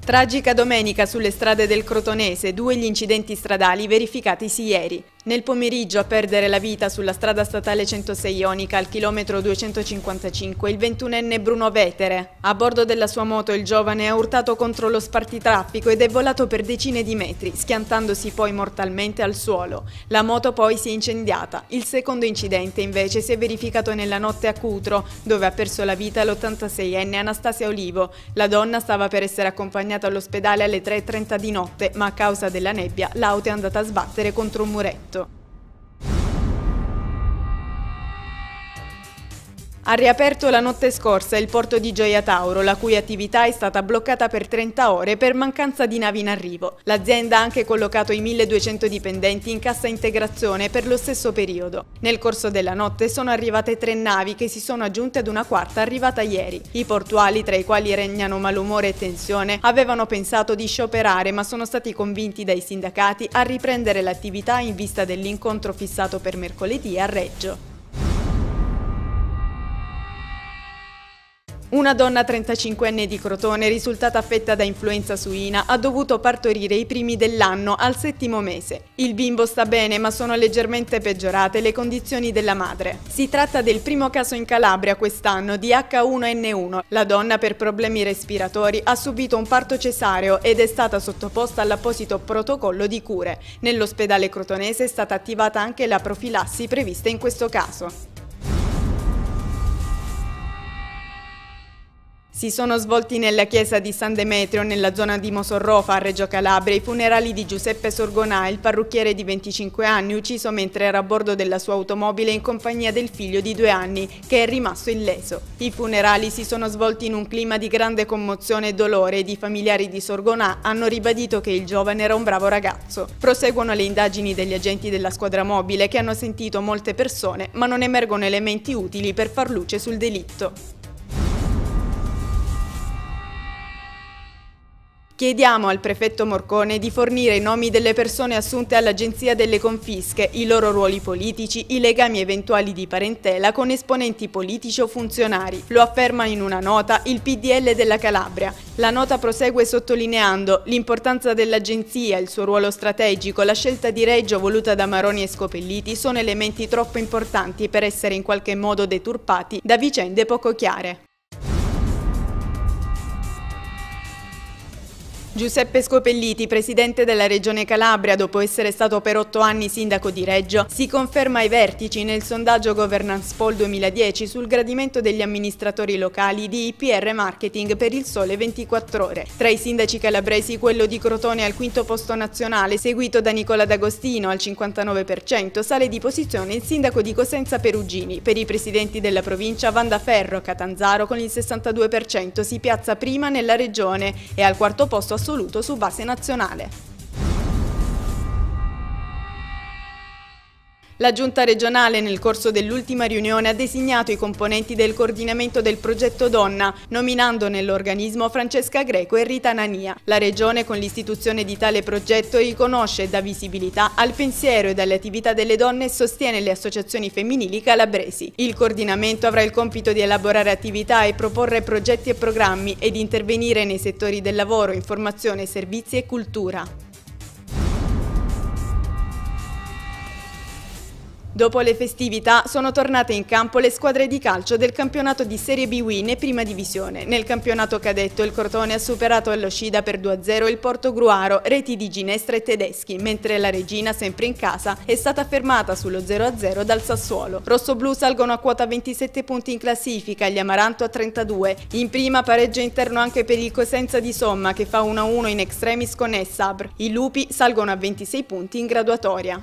Tragica domenica sulle strade del Crotonese, 2 gli incidenti stradali verificatisi ieri. Nel pomeriggio a perdere la vita sulla strada statale 106 Ionica al chilometro 255 il 21enne Bruno Vetere. A bordo della sua moto il giovane ha urtato contro lo spartitraffico ed è volato per decine di metri, schiantandosi poi mortalmente al suolo. La moto poi si è incendiata. Il secondo incidente invece si è verificato nella notte a Cutro, dove ha perso la vita l'86enne Anastasia Olivo. La donna stava per essere accompagnata all'ospedale alle 3:30 di notte, ma a causa della nebbia l'auto è andata a sbattere contro un muretto. Ha riaperto la notte scorsa il porto di Gioia Tauro, la cui attività è stata bloccata per 30 ore per mancanza di navi in arrivo. L'azienda ha anche collocato i 1200 dipendenti in cassa integrazione per lo stesso periodo. Nel corso della notte sono arrivate 3 navi che si sono aggiunte ad una quarta arrivata ieri. I portuali, tra i quali regnano malumore e tensione, avevano pensato di scioperare ma sono stati convinti dai sindacati a riprendere l'attività in vista dell'incontro fissato per mercoledì a Reggio. Una donna 35enne di Crotone, risultata affetta da influenza suina, ha dovuto partorire i primi dell'anno al 7° mese. Il bimbo sta bene, ma sono leggermente peggiorate le condizioni della madre. Si tratta del primo caso in Calabria quest'anno di H1N1. La donna, per problemi respiratori, ha subito un parto cesareo ed è stata sottoposta all'apposito protocollo di cure. Nell'ospedale crotonese è stata attivata anche la profilassi prevista in questo caso. Si sono svolti nella chiesa di San Demetrio, nella zona di Mosorrofa, a Reggio Calabria, i funerali di Giuseppe Sorgonà, il parrucchiere di 25 anni, ucciso mentre era a bordo della sua automobile in compagnia del figlio di 2 anni, che è rimasto illeso. I funerali si sono svolti in un clima di grande commozione e dolore ed i familiari di Sorgonà hanno ribadito che il giovane era un bravo ragazzo. Proseguono le indagini degli agenti della squadra mobile che hanno sentito molte persone, ma non emergono elementi utili per far luce sul delitto. Chiediamo al prefetto Morcone di fornire i nomi delle persone assunte all'Agenzia delle Confische, i loro ruoli politici, i legami eventuali di parentela con esponenti politici o funzionari. Lo afferma in una nota il PDL della Calabria. La nota prosegue sottolineando l'importanza dell'agenzia, il suo ruolo strategico, la scelta di Reggio voluta da Maroni e Scopelliti sono elementi troppo importanti per essere in qualche modo deturpati da vicende poco chiare. Giuseppe Scopelliti, presidente della Regione Calabria, dopo essere stato per 8 anni sindaco di Reggio, si conferma ai vertici nel sondaggio Governance Poll 2010 sul gradimento degli amministratori locali di IPR Marketing per il Sole 24 Ore. Tra i sindaci calabresi quello di Crotone al 5° posto nazionale, seguito da Nicola D'Agostino al 59%, sale di posizione il sindaco di Cosenza Perugini. Per i presidenti della provincia Vanda Ferro Catanzaro con il 62% si piazza prima nella regione e al 4° posto assoluto su base nazionale. La Giunta regionale nel corso dell'ultima riunione ha designato i componenti del coordinamento del progetto Donna, nominando nell'organismo Francesca Greco e Rita Nania. La Regione con l'istituzione di tale progetto riconosce e dà visibilità al pensiero e alle attività delle donne e sostiene le associazioni femminili calabresi. Il coordinamento avrà il compito di elaborare attività e proporre progetti e programmi ed intervenire nei settori del lavoro, informazione, servizi e cultura. Dopo le festività sono tornate in campo le squadre di calcio del campionato di Serie B Win e Prima Divisione. Nel campionato cadetto il Crotone ha superato allo Scida per 2-0 il Portogruaro, reti di Ginestra e Tedeschi, mentre la Regina, sempre in casa, è stata fermata sullo 0-0 dal Sassuolo. Rossoblù salgono a quota 27 punti in classifica, gli Amaranto a 32. In prima pareggio interno anche per il Cosenza di Somma che fa 1-1 in extremis con Essabr. I Lupi salgono a 26 punti in graduatoria.